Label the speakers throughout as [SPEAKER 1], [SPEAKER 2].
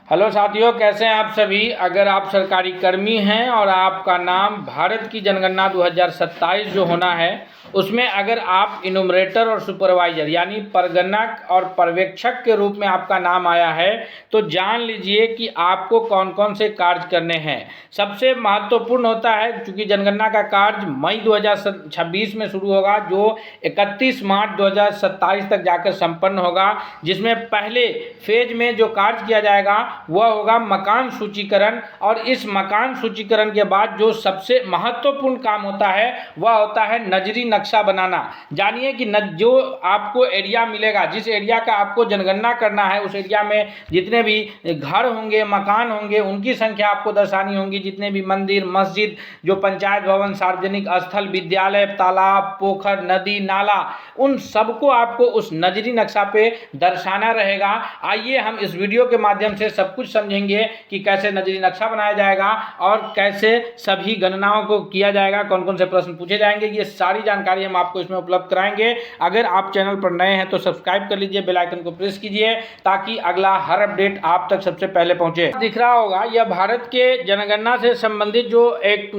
[SPEAKER 1] Hello साथियों, कैसे हैं आप सभी। अगर आप सरकारी कर्मी हैं और आपका नाम भारत की जनगणना 2027 जो होना है उसमें अगर आप इनुमरेटर और सुपरवाइजर यानी परगणक और पर्यवेक्षक के रूप में आपका नाम आया है तो जान लीजिए कि आपको कौन कौन से कार्य करने हैं। सबसे महत्वपूर्ण होता है, चूँकि जनगणना का कार्य मई 2026 में शुरू होगा जो 31 मार्च 2027 तक जाकर संपन्न होगा, जिसमें पहले फेज में जो कार्य किया जाएगा वह होगा मकान सूचीकरण। और इस मकान सूचीकरण के बाद जो सबसे महत्वपूर्ण काम होता है वह होता है नजरी नक्शा बनाना। जानिए कि जो आपको एरिया मिलेगा, जिस एरिया का आपको जनगणना करना है, उस एरिया में जितने भी घर होंगे, मकान होंगे, उनकी संख्या आपको दर्शानी होंगी। जितने भी मंदिर, मस्जिद, जो पंचायत भवन, सार्वजनिक स्थल, विद्यालय, तालाब, पोखर, नदी, नाला, उन सबको आपको उस नजरी नक्शा पे दर्शाना रहेगा। आइए हम इस वीडियो के माध्यम से सब कुछ समझेंगे कि कैसे नजरी नक्शा बनाया जाएगा और कैसे सभी गणनाओं को किया जाएगा, कौन कौन से प्रश्न पूछे जाएंगे। ये सारी जानकारी हम आपको इसमें उपलब्ध कराएंगे। अगर आप चैनल पर नए हैं तो सब्सक्राइब कर लीजिए, बेल आइकन को प्रेस कीजिए ताकि अगला हर अपडेट आप तक सबसे पहले पहुंचे। दिख रहा होगा यह भारत के जनगणना से संबंधित जो एक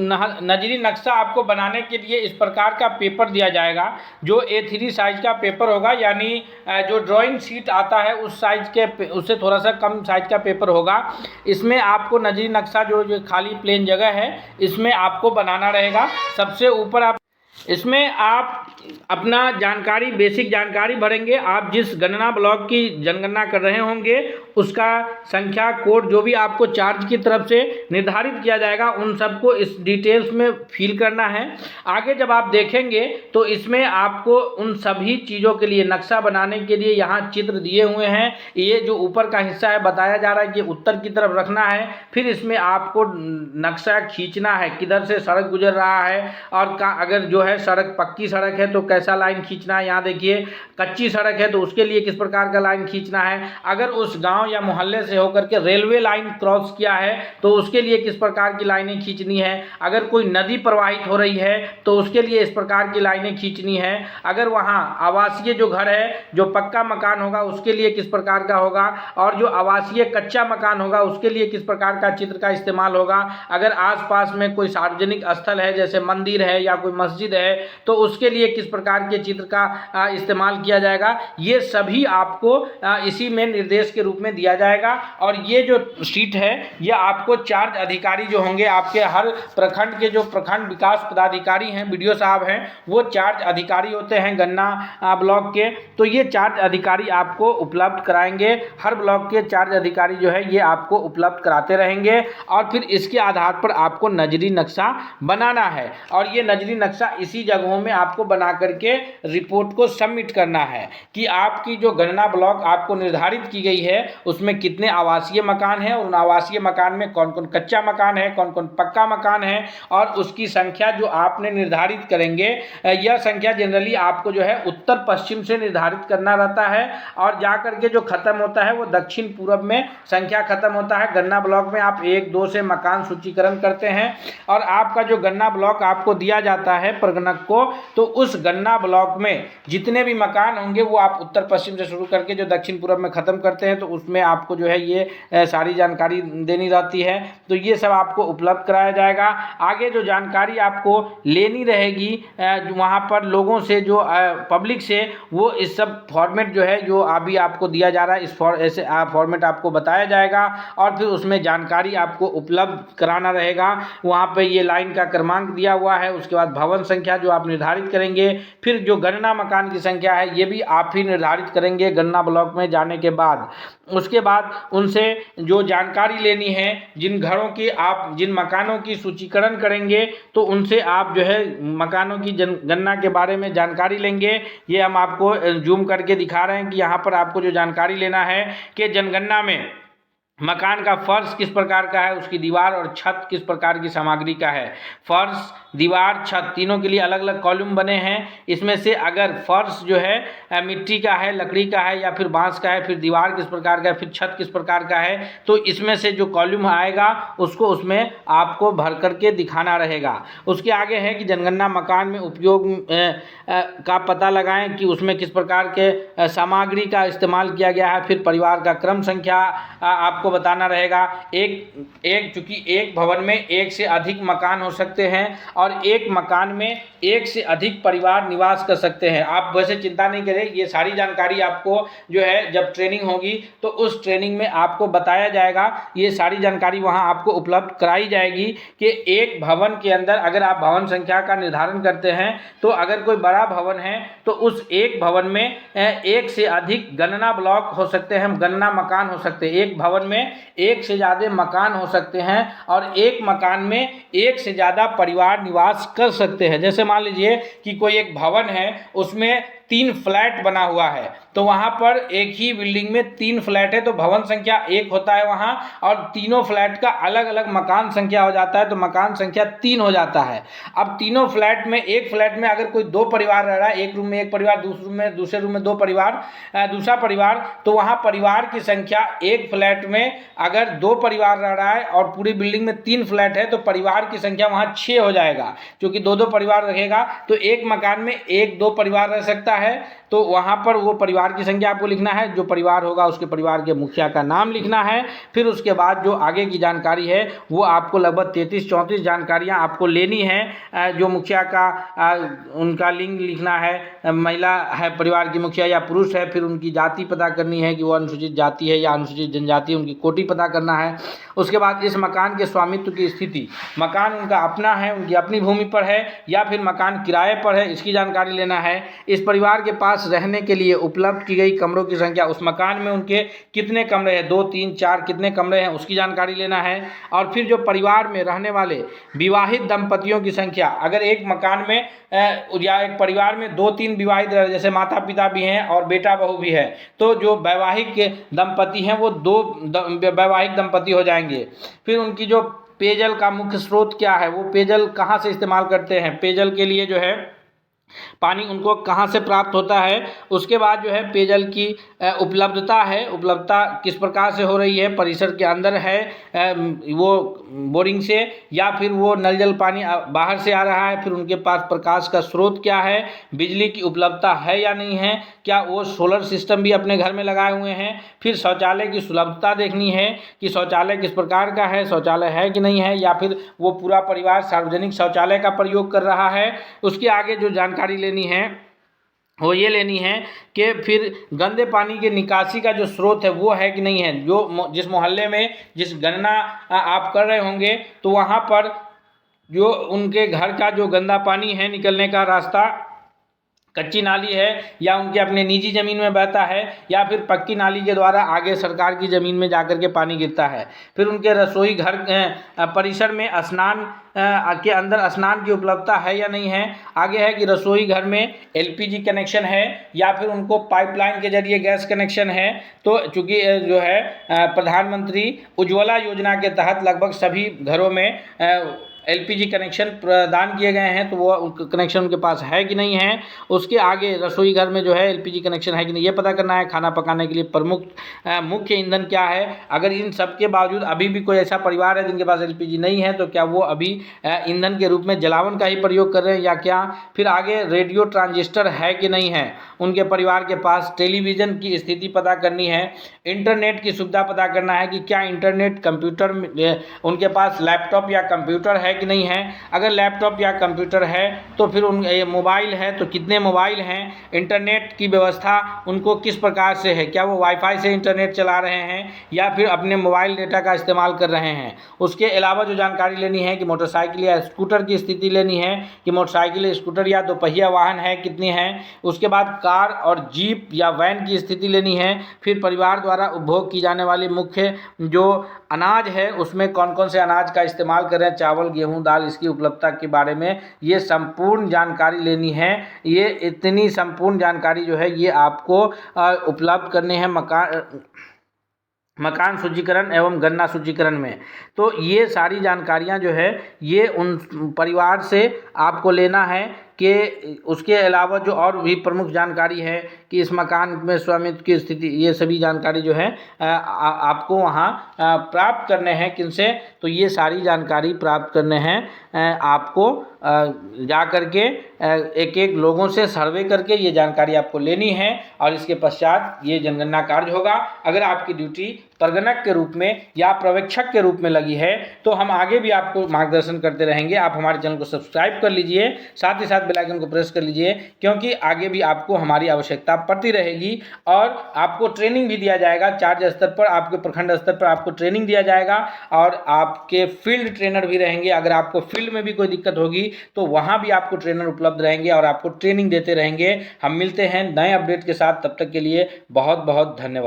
[SPEAKER 1] नजरी नक्शा आपको बनाने के लिए इस प्रकार का पेपर दिया जाएगा जो A3 साइज का पेपर होगा, यानी जो ड्राइंग शीट आता है उस साइज के, उससे थोड़ा सा कम साइज का पेपर होगा। इसमें आपको नजरी नक्शा जो खाली प्लेन जगह है इसमें आपको बनाना रहेगा। सबसे ऊपर आप इसमें आप अपना जानकारी, बेसिक जानकारी भरेंगे। आप जिस गणना ब्लॉक की जनगणना कर रहे होंगे उसका संख्या, कोड, जो भी आपको चार्ज की तरफ से निर्धारित किया जाएगा उन सबको इस डिटेल्स में फिल करना है। आगे जब आप देखेंगे तो इसमें आपको उन सभी चीज़ों के लिए, नक्शा बनाने के लिए यहाँ चित्र दिए हुए हैं। ये जो ऊपर का हिस्सा है बताया जा रहा है कि उत्तर की तरफ रखना है। फिर इसमें आपको नक्शा खींचना है, किधर से सड़क गुजर रहा है और अगर जो है सड़क पक्की सड़क है तो कैसा लाइन खींचना है। यहाँ देखिए कच्ची सड़क है तो उसके लिए किस प्रकार का लाइन खींचना है। अगर उस गांव या मोहल्ले से होकर के रेलवे लाइन क्रॉस किया है तो उसके लिए किस प्रकार की लाइनें खींचनी है। अगर कोई नदी प्रवाहित हो रही है तो उसके लिए इस प्रकार की लाइनें खींचनी है। अगर वहाँ आवासीय जो घर है, जो पक्का मकान होगा उसके लिए किस प्रकार का होगा, और जो आवासीय कच्चा मकान होगा उसके लिए किस प्रकार का चित्र का इस्तेमाल होगा। अगर आसपास में कोई सार्वजनिक स्थल है जैसे मंदिर है या कोई मस्जिद है तो उसके लिए किस प्रकार के चित्र का इस्तेमाल किया जाएगा। ये सभी आपको इसी में निर्देश के रूप में दिया जाएगा। और ये जो शीट है ये आपको चार्ज अधिकारी जो होंगे आपके हर प्रखंड के, जो प्रखंड विकास पदाधिकारी हैं, बीडीओ साहब हैं, वो चार्ज अधिकारी होते हैं गन्ना ब्लॉक के। तो ये चार्ज अधिकारी आपको उपलब्ध कराएंगे। हर ब्लॉक के चार्ज अधिकारी जो है ये आपको उपलब्ध कराते रहेंगे और फिर इसके आधार पर आपको नजरी नक्शा बनाना है। और ये नजरी नक्शा इसी जगहों में आपको बना करके रिपोर्ट को सबमिट करना है कि आपकी जो गणना ब्लॉक आपको निर्धारित की गई है उसमें कितने आवासीय मकान हैं और उन आवासीय मकान में कौन कौन कच्चा मकान है, कौन कौन पक्का मकान है, और उसकी संख्या जो आपने निर्धारित करेंगे। यह संख्या जनरली आपको जो है उत्तर पश्चिम से निर्धारित करना रहता है और जा करके जो खत्म होता है वो दक्षिण पूर्व में संख्या खत्म होता है। गन्ना ब्लॉक में आप 1-2 से मकान सूचीकरण करते हैं और आपका जो गन्ना ब्लॉक आपको दिया जाता है परगणक को, तो उस गन्ना ब्लॉक में जितने भी मकान होंगे वो आप उत्तर पश्चिम से शुरू करके जो दक्षिण पूर्व में ख़त्म करते हैं, तो उसमें आपको जो है ये सारी जानकारी देनी रहती है। तो ये सब आपको उपलब्ध कराया जाएगा। आगे जो जानकारी आपको लेनी रहेगी वहाँ पर लोगों से, जो पब्लिक से, वो इस सब फॉर्मेट जो है जो अभी आपको दिया जा रहा है इस ऐसे फॉर्मेट आपको बताया जाएगा और फिर उसमें जानकारी आपको उपलब्ध कराना रहेगा। वहाँ पर ये लाइन का क्रमांक दिया हुआ है, उसके बाद भवन संख्या जो आप निर्धारित करेंगे, फिर जो गणना मकान की संख्या है ये भी आप ही निर्धारित करेंगे गणना ब्लॉक में जाने के बाद। उसके बाद उनसे जो जानकारी लेनी है, जिन घरों की आप, जिन मकानों की सूचीकरण करेंगे तो उनसे आप जो है मकानों की गणना के बारे में जानकारी लेंगे। ये हम आपको जूम करके दिखा रहे हैं कि यहाँ पर आपको जो जानकारी लेना है कि जनगणना में मकान का फर्श किस प्रकार का है, उसकी दीवार और छत किस प्रकार की सामग्री का है। फर्श, दीवार, छत तीनों के लिए अलग अलग कॉलम बने हैं। इसमें से अगर फर्श जो है मिट्टी का है, लकड़ी का है या फिर बांस का है, फिर दीवार किस प्रकार का है, फिर छत किस प्रकार का है, तो इसमें से जो कॉलम आएगा उसको उसमें आपको भर करके दिखाना रहेगा। उसके आगे है कि जनगणना मकान में उपयोग का पता लगाएं कि उसमें किस प्रकार के सामग्री का इस्तेमाल किया गया है। फिर परिवार का क्रम संख्या आपको बताना रहेगा। चूँकि एक भवन में एक से अधिक मकान हो सकते हैं और एक मकान में एक से अधिक परिवार निवास कर सकते हैं। आप वैसे चिंता नहीं करें, ये सारी जानकारी आपको जो है जब ट्रेनिंग होगी तो उस ट्रेनिंग में आपको बताया जाएगा। ये सारी जानकारी वहाँ आपको उपलब्ध कराई जाएगी कि एक भवन के अंदर अगर आप भवन संख्या का निर्धारण करते हैं तो अगर कोई बड़ा भवन है तो उस एक भवन में एक से अधिक गणना ब्लॉक हो सकते हैं, गणना मकान हो सकते हैं। एक भवन में एक से ज़्यादा मकान हो सकते हैं और एक मकान में एक से ज़्यादा परिवार निवास कर सकते हैं। जैसे मान लीजिए कि कोई एक भवन है, उसमें 3 फ्लैट बना हुआ है, तो वहाँ पर एक ही बिल्डिंग में 3 फ्लैट है तो भवन संख्या 1 होता है वहाँ, और तीनों फ्लैट का अलग अलग मकान संख्या हो जाता है तो मकान संख्या 3 हो जाता है। अब तीनों फ्लैट में, एक फ्लैट में अगर कोई 2 परिवार रह रहा है, एक रूम में एक परिवार, दूसरे रूम में 2 परिवार, दूसरा परिवार, तो वहाँ परिवार की संख्या एक फ्लैट में अगर 2 परिवार रह रहा है और पूरी बिल्डिंग में 3 फ्लैट है तो परिवार की संख्या वहाँ 6 हो जाएगा। क्योंकि 2-2 परिवार रहेगा तो एक मकान में 1-2 परिवार रह सकता है, तो वहाँ पर वो परिवार की संख्या आपको लिखना है। जो परिवार होगा उसके परिवार के मुखिया का नाम लिखना है। फिर उसके बाद जो आगे की जानकारी है वो आपको लगभग 33-34 जानकारियाँ आपको लेनी है। जो मुखिया का उनका लिंग लिखना है, महिला है परिवार की मुखिया या पुरुष है, फिर उनकी जाति पता करनी है कि वो अनुसूचित जाति है या अनुसूचित जनजाति, उनकी कोटि पता करना है। उसके बाद इस मकान के स्वामित्व की स्थिति, मकान उनका अपना है, उनकी अपनी भूमि पर है या फिर मकान किराए पर है, इसकी जानकारी लेना है। इस परिवार के पास रहने के लिए उपलब्ध की गई कमरों की संख्या, उस मकान में उनके कितने कमरे हैं, 2, 3, 4 कितने कमरे हैं, उसकी जानकारी लेना है। और फिर जो परिवार में रहने वाले विवाहित दंपतियों की संख्या, अगर एक मकान में या एक परिवार में 2-3 विवाहित, जैसे माता पिता भी हैं और बेटा बहू भी है, तो जो वैवाहिक दंपति हैं वो 2 वैवाहिक दंपति हो जाएंगे। फिर उनकी जो पेयजल का मुख्य स्रोत क्या है, वो पेयजल कहाँ से इस्तेमाल करते हैं, पेयजल के लिए जो है पानी उनको कहाँ से प्राप्त होता है। उसके बाद जो है पेयजल की उपलब्धता है, उपलब्धता किस प्रकार से हो रही है, परिसर के अंदर है वो बोरिंग से या फिर वो नल जल पानी बाहर से आ रहा है। फिर उनके पास प्रकाश का स्रोत क्या है, बिजली की उपलब्धता है या नहीं है, क्या वो सोलर सिस्टम भी अपने घर में लगाए हुए हैं। फिर शौचालय की सुलभता देखनी है कि शौचालय किस प्रकार का है, शौचालय है कि नहीं है, या फिर वो पूरा परिवार सार्वजनिक शौचालय का प्रयोग कर रहा है। उसके आगे जो जानकारी लेनी है वो ये लेनी है कि फिर गंदे पानी के निकासी का जो स्रोत है वो है कि नहीं है। जो जिस मोहल्ले में जिस गणना आप कर रहे होंगे तो वहाँ पर जो उनके घर का जो गंदा पानी है निकलने का रास्ता कच्ची नाली है या उनके अपने निजी ज़मीन में बहता है या फिर पक्की नाली के द्वारा आगे सरकार की ज़मीन में जाकर के पानी गिरता है। फिर उनके रसोई घर परिसर में स्नान के अंदर स्नान की उपलब्धता है या नहीं है। आगे है कि रसोई घर में एलपीजी कनेक्शन है या फिर उनको पाइपलाइन के जरिए गैस कनेक्शन है। तो चूँकि जो है प्रधानमंत्री उज्ज्वला योजना के तहत लगभग सभी घरों में एलपीजी कनेक्शन प्रदान किए गए हैं, तो वो कनेक्शन उनके पास है कि नहीं है। उसके आगे रसोई घर में जो है एलपीजी कनेक्शन है कि नहीं ये पता करना है। खाना पकाने के लिए प्रमुख मुख्य ईंधन क्या है। अगर इन सब के बावजूद अभी भी कोई ऐसा परिवार है जिनके पास एलपीजी नहीं है तो क्या वो अभी ईंधन के रूप में जलावन का ही प्रयोग कर रहे हैं या क्या। फिर आगे रेडियो ट्रांजिस्टर है कि नहीं है उनके परिवार के पास। टेलीविज़न की स्थिति पता करनी है। इंटरनेट की सुविधा पता करना है कि क्या इंटरनेट कंप्यूटर उनके पास लैपटॉप या कंप्यूटर है कि नहीं है। अगर लैपटॉप या कंप्यूटर है तो फिर मोबाइल है तो कितने मोबाइल हैं। इंटरनेट की व्यवस्था उनको किस प्रकार से है, क्या वो वाईफाई से इंटरनेट चला रहे हैं या फिर अपने मोबाइल डेटा का इस्तेमाल कर रहे हैं। उसके अलावा जो जानकारी लेनी है कि मोटरसाइकिल या स्कूटर की स्थिति लेनी है कि मोटरसाइकिल स्कूटर या दोपहिया वाहन है कितनी है। उसके बाद कार और जीप या वैन की स्थिति लेनी है। फिर परिवार द्वारा उपभोग की जाने वाली मुख्य जो अनाज है उसमें कौन कौन से अनाज का इस्तेमाल कर रहे हैं, चावल गेहूं दाल, इसकी उपलब्धता के बारे में ये संपूर्ण जानकारी लेनी है। ये इतनी संपूर्ण जानकारी जो है ये आपको उपलब्ध करनी है मकान सूचीकरण एवं गणना सूचीकरण में। तो ये सारी जानकारियां जो है ये उन परिवार से आपको लेना है कि उसके अलावा जो और भी प्रमुख जानकारी है कि इस मकान में स्वामित्व की स्थिति, ये सभी जानकारी जो है आपको वहाँ प्राप्त करने हैं किनसे। तो ये सारी जानकारी प्राप्त करने हैं आपको जा कर के एक एक लोगों से सर्वे करके ये जानकारी आपको लेनी है और इसके पश्चात ये जनगणना कार्य होगा। अगर आपकी ड्यूटी प्रगणक के रूप में या पर्यवेक्षक के रूप में लगी है, तो हम आगे भी आपको मार्गदर्शन करते रहेंगे। आप हमारे चैनल को सब्सक्राइब कर लीजिए, साथ ही साथ बेल आइकन को प्रेस कर लीजिए, क्योंकि आगे भी आपको हमारी आवश्यकता पड़ती रहेगी। और आपको ट्रेनिंग भी दिया जाएगा, चार्ज स्तर पर, आपके प्रखंड स्तर पर आपको ट्रेनिंग दिया जाएगा और आपके फील्ड ट्रेनर भी रहेंगे। अगर आपको फील्ड में भी कोई दिक्कत होगी तो वहाँ भी आपको ट्रेनर उपलब्ध रहेंगे और आपको ट्रेनिंग देते रहेंगे। हम मिलते हैं नए अपडेट के साथ, तब तक के लिए बहुत बहुत धन्यवाद।